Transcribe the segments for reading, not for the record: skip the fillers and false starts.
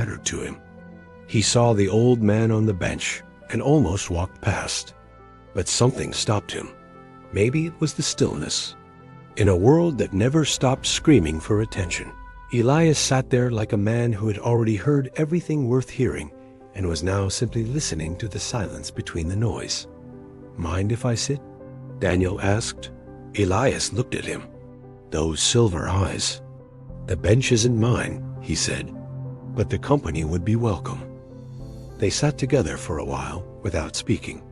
mattered to him. He saw the old man on the bench and almost walked past. But something stopped him. Maybe it was the stillness. In a world that never stopped screaming for attention, Elias sat there like a man who had already heard everything worth hearing and was now simply listening to the silence between the noise. "Mind if I sit?" Daniel asked. Elias looked at him. Those silver eyes. "The bench isn't mine," he said, "but the company would be welcome." They sat together for a while without speaking.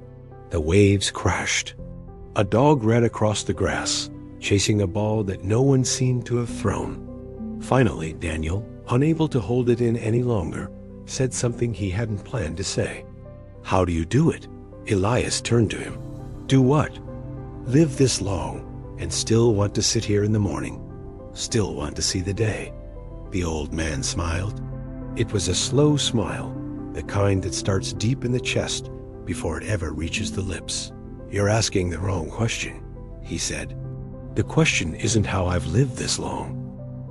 The waves crashed. A dog ran across the grass, chasing a ball that no one seemed to have thrown. Finally, Daniel, unable to hold it in any longer, said something he hadn't planned to say. "How do you do it?" Elias turned to him. "Do what?" "Live this long and still want to sit here in the morning, still want to see the day." The old man smiled. It was a slow smile, the kind that starts deep in the chest before it ever reaches the lips. "You're asking the wrong question," he said. "The question isn't how I've lived this long.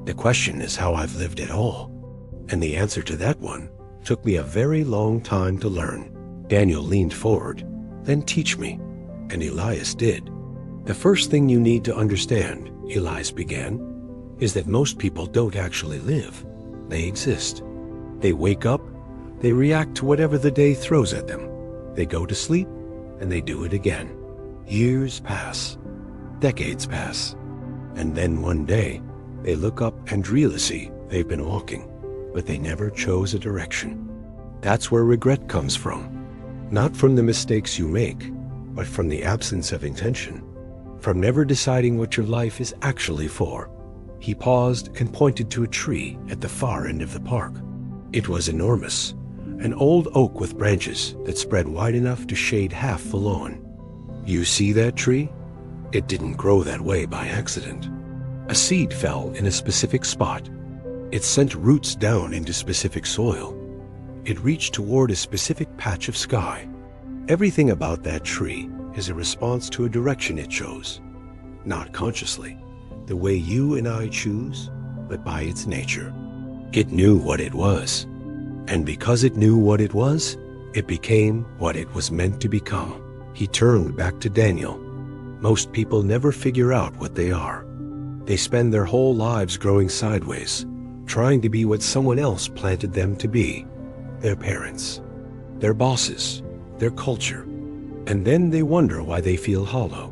The question is how I've lived at all. And the answer to that one took me a very long time to learn." Daniel leaned forward. "Then teach me." And Elias did. "The first thing you need to understand," Elias began, "is that most people don't actually live. They exist. They wake up, they react to whatever the day throws at them. They go to sleep, and they do it again. Years pass. Decades pass. And then one day, they look up and realize they've been walking, but they never chose a direction. That's where regret comes from. Not from the mistakes you make, but from the absence of intention. From never deciding what your life is actually for." He paused and pointed to a tree at the far end of the park. It was enormous, an old oak with branches that spread wide enough to shade half the lawn. "You see that tree? It didn't grow that way by accident. A seed fell in a specific spot. It sent roots down into specific soil. It reached toward a specific patch of sky. Everything about that tree is a response to a direction it chose. Not consciously, the way you and I choose, but by its nature. It knew what it was. And because it knew what it was, it became what it was meant to become." He turned back to Daniel. "Most people never figure out what they are. They spend their whole lives growing sideways, trying to be what someone else planted them to be. Their parents, their bosses, their culture. And then they wonder why they feel hollow."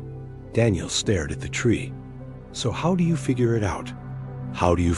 Daniel stared at the tree. "So how do you figure it out? How do you